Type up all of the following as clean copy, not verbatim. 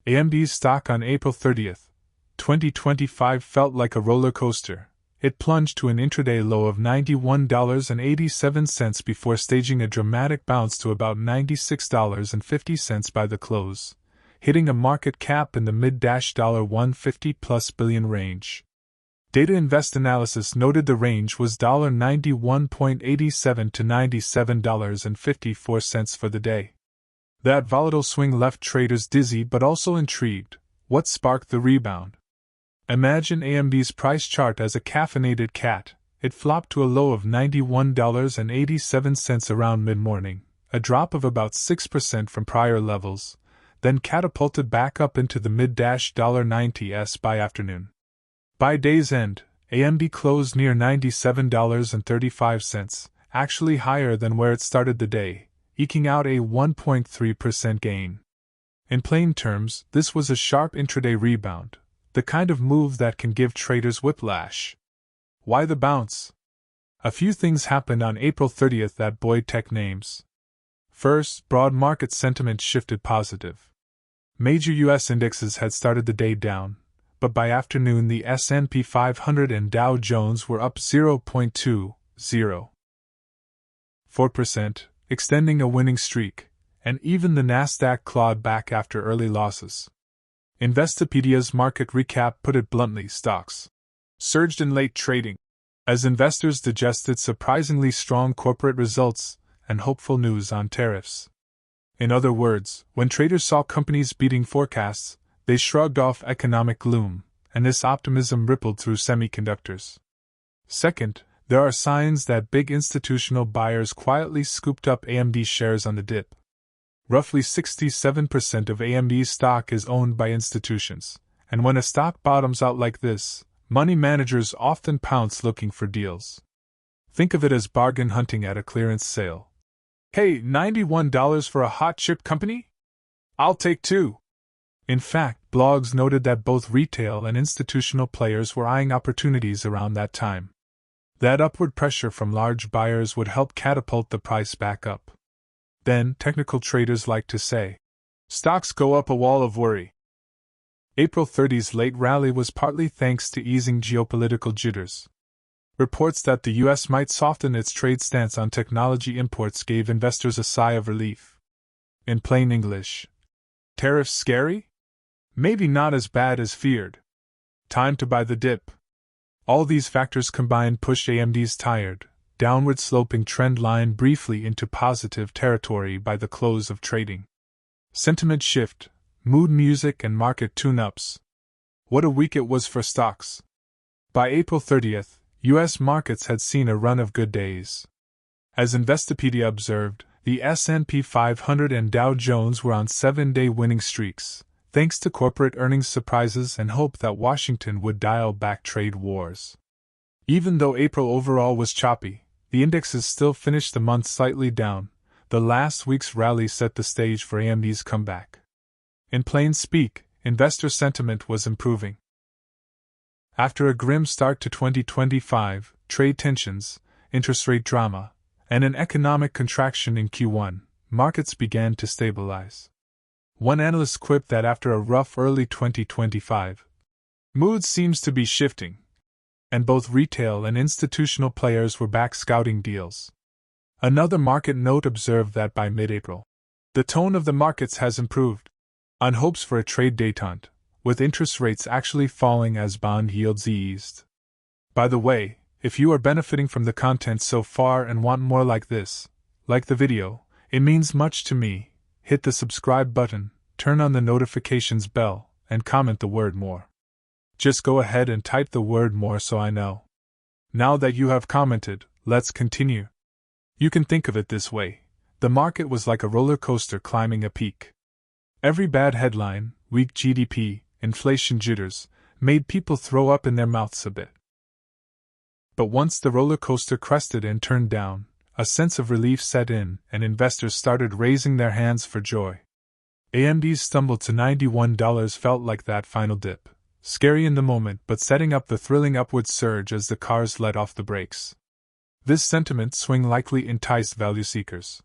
AMD's stock on April 30, 2025 felt like a roller coaster. It plunged to an intraday low of $91.87 before staging a dramatic bounce to about $96.50 by the close, hitting a market cap in the mid-$150+ billion range. Data Invest Analysis noted the range was $91.87 to $97.54 for the day. That volatile swing left traders dizzy but also intrigued. What sparked the rebound? Imagine AMD's price chart as a caffeinated cat. It flopped to a low of $91.87 around mid-morning, a drop of about 6% from prior levels, then catapulted back up into the mid-$90s by afternoon. By day's end, AMD closed near $97.35, actually higher than where it started the day, eking out a 1.3% gain. In plain terms, this was a sharp intraday rebound, the kind of move that can give traders whiplash. Why the bounce? A few things happened on April 30th that buoyed tech names. First, broad market sentiment shifted positive. Major U.S. indexes had started the day down, but by afternoon the S&P 500 and Dow Jones were up 0.20%, extending a winning streak, and even the Nasdaq clawed back after early losses. Investopedia's market recap put it bluntly: stocks surged in late trading, as investors digested surprisingly strong corporate results and hopeful news on tariffs. In other words, when traders saw companies beating forecasts, they shrugged off economic gloom, and this optimism rippled through semiconductors. Second, there are signs that big institutional buyers quietly scooped up AMD shares on the dip. Roughly 67% of AMD's stock is owned by institutions, and when a stock bottoms out like this, money managers often pounce looking for deals. Think of it as bargain hunting at a clearance sale. Hey, $91 for a hot chip company? I'll take two. In fact, blogs noted that both retail and institutional players were eyeing opportunities around that time. That upward pressure from large buyers would help catapult the price back up. Then, technical traders like to say, stocks go up a wall of worry. April 30's late rally was partly thanks to easing geopolitical jitters. Reports that the U.S. might soften its trade stance on technology imports gave investors a sigh of relief. In plain English, tariffs scary? Maybe not as bad as feared. Time to buy the dip. All these factors combined pushed AMD's tired, downward-sloping trend line briefly into positive territory by the close of trading. Sentiment shift, mood music and market tune-ups. What a week it was for stocks. By April 30th, U.S. markets had seen a run of good days. As Investopedia observed, the S&P 500 and Dow Jones were on 7-day winning streaks, thanks to corporate earnings surprises and hope that Washington would dial back trade wars. Even though April overall was choppy, the indexes still finished the month slightly down. The last week's rally set the stage for AMD's comeback. In plain speak, investor sentiment was improving. After a grim start to 2025, trade tensions, interest rate drama, and an economic contraction in Q1, markets began to stabilize. One analyst quipped that after a rough early 2025, mood seems to be shifting, and both retail and institutional players were back scouting deals. Another market note observed that by mid-April, the tone of the markets has improved, on hopes for a trade détente, with interest rates actually falling as bond yields eased. By the way, if you are benefiting from the content so far and want more like this, like the video, it means much to me. Hit the subscribe button, turn on the notifications bell, and comment the word more. Just go ahead and type the word more so I know. Now that you have commented, let's continue. You can think of it this way: the market was like a roller coaster climbing a peak. Every bad headline, weak GDP, inflation jitters, made people throw up in their mouths a bit. But once the roller coaster crested and turned down, a sense of relief set in, and investors started raising their hands for joy. AMD's stumble to $91 felt like that final dip, scary in the moment but setting up the thrilling upward surge as the cars let off the brakes. This sentiment swing likely enticed value seekers.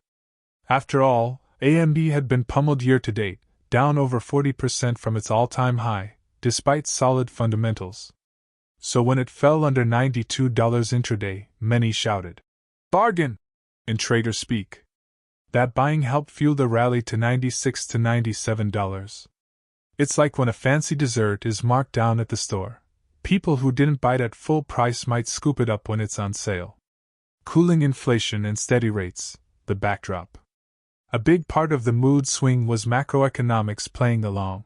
After all, AMD had been pummeled year to date, down over 40% from its all-time high, despite solid fundamentals. So when it fell under $92 intraday, many shouted, "Bargain!" in trader speak. That buying helped fuel the rally to $96 to $97. It's like when a fancy dessert is marked down at the store. People who didn't buy it at full price might scoop it up when it's on sale. Cooling inflation and steady rates, the backdrop. A big part of the mood swing was macroeconomics playing along.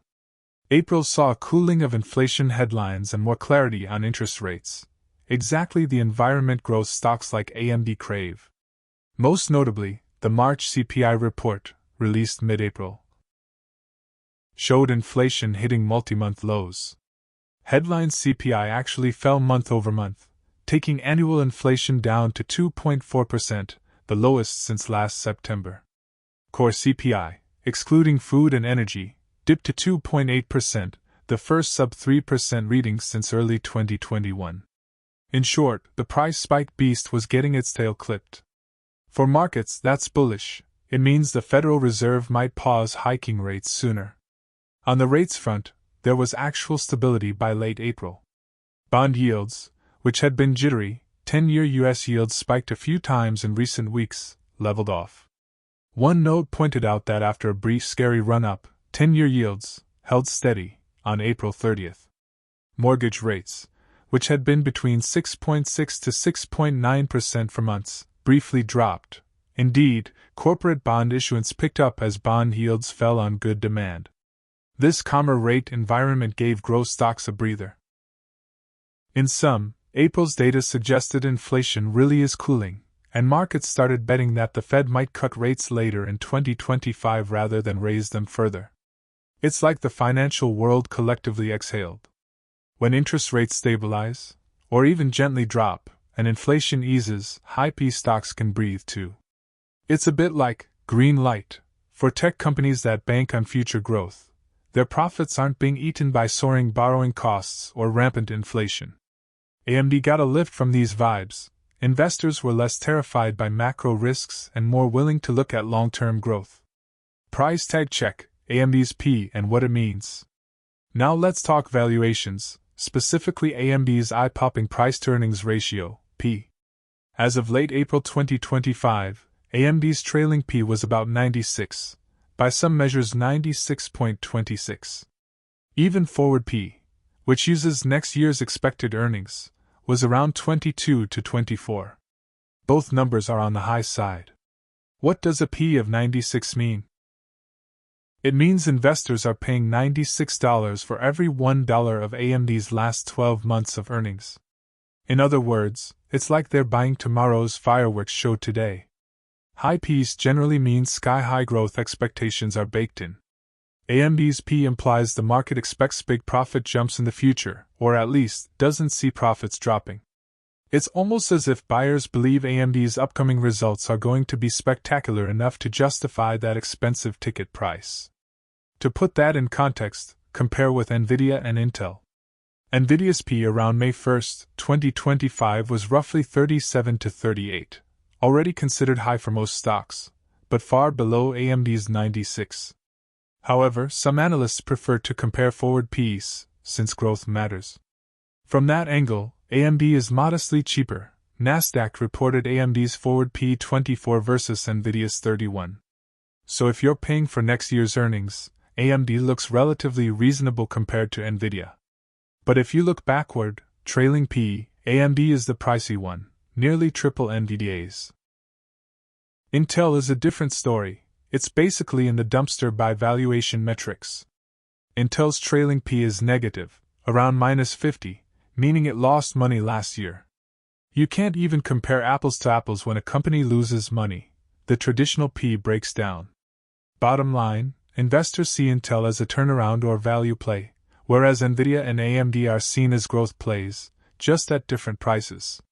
April saw a cooling of inflation headlines and more clarity on interest rates, exactly the environment growth stocks like AMD crave. Most notably, the March CPI report, released mid-April, showed inflation hitting multi-month lows. Headline CPI actually fell month over month, taking annual inflation down to 2.4%, the lowest since last September. Core CPI, excluding food and energy, dipped to 2.8%, the first sub-3% reading since early 2021. In short, the price spike beast was getting its tail clipped. For markets, that's bullish. It means the Federal Reserve might pause hiking rates sooner. On the rates front, there was actual stability by late April. Bond yields, which had been jittery, 10-year U.S. yields spiked a few times in recent weeks, leveled off. One note pointed out that after a brief scary run-up, 10-year yields held steady on April 30th. Mortgage rates, which had been between 6.6 to 6.9% for months, briefly dropped. Indeed, corporate bond issuance picked up as bond yields fell on good demand. This calmer rate environment gave growth stocks a breather. In sum, April's data suggested inflation really is cooling, and markets started betting that the Fed might cut rates later in 2025 rather than raise them further. It's like the financial world collectively exhaled. When interest rates stabilize, or even gently drop, and inflation eases, high-P stocks can breathe too. It's a bit like green light for tech companies that bank on future growth. Their profits aren't being eaten by soaring borrowing costs or rampant inflation. AMD got a lift from these vibes. Investors were less terrified by macro risks and more willing to look at long-term growth. Price tag check, AMD's P and what it means. Now let's talk valuations, specifically AMD's eye-popping price-to-earnings ratio, P. As of late April 2025, AMD's trailing P was about 96, by some measures 96.26. Even forward P, which uses next year's expected earnings, was around 22 to 24. Both numbers are on the high side. What does a P of 96 mean? It means investors are paying $96 for every $1 of AMD's last 12 months of earnings. In other words, it's like they're buying tomorrow's fireworks show today. High Ps generally means sky-high growth expectations are baked in. AMD's P implies the market expects big profit jumps in the future, or at least doesn't see profits dropping. It's almost as if buyers believe AMD's upcoming results are going to be spectacular enough to justify that expensive ticket price. To put that in context, compare with Nvidia and Intel. Nvidia's P around May 1, 2025 was roughly 37 to 38, already considered high for most stocks, but far below AMD's 96. However, some analysts prefer to compare forward Ps, since growth matters. From that angle, AMD is modestly cheaper. Nasdaq reported AMD's forward P 24 versus Nvidia's 31. So if you're paying for next year's earnings, AMD looks relatively reasonable compared to Nvidia. But if you look backward, trailing P, AMD is the pricey one, nearly triple Nvidia's. Intel is a different story. It's basically in the dumpster by valuation metrics. Intel's trailing P is negative, around -50, meaning it lost money last year. You can't even compare apples to apples when a company loses money. The traditional P breaks down. Bottom line, investors see Intel as a turnaround or value play, whereas Nvidia and AMD are seen as growth plays, just at different prices.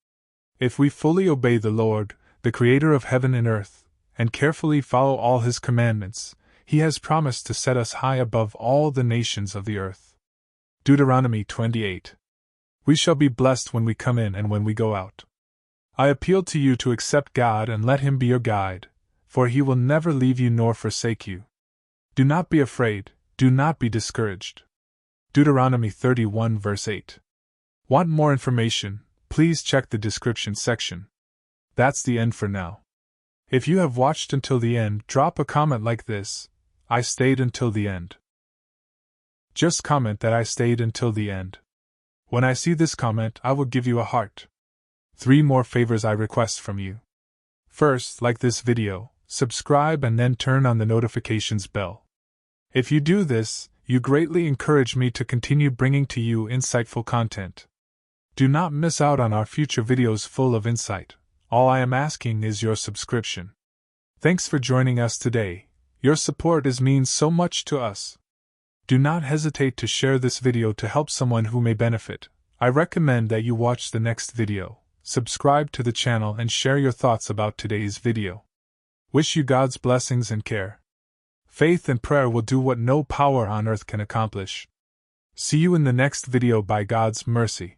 If we fully obey the Lord, the Creator of heaven and earth, and carefully follow all His commandments, He has promised to set us high above all the nations of the earth. Deuteronomy 28. We shall be blessed when we come in and when we go out. I appeal to you to accept God and let Him be your guide, for He will never leave you nor forsake you. Do not be afraid, Do not be discouraged. Deuteronomy 31 verse 8. Want more information? Please check the description section. That's the end for now. If you have watched until the end, drop a comment like this: I stayed until the end. Just comment that I stayed until the end. When I see this comment, I will give you a heart. 3 more favors I request from you. First, like this video, subscribe, and then turn on the notifications bell. If you do this, you greatly encourage me to continue bringing to you insightful content. Do not miss out on our future videos full of insight. All I am asking is your subscription. Thanks for joining us today. Your support means so much to us. Do not hesitate to share this video to help someone who may benefit. I recommend that you watch the next video, subscribe to the channel, and share your thoughts about today's video. Wish you God's blessings and care. Faith and prayer will do what no power on earth can accomplish. See you in the next video by God's mercy.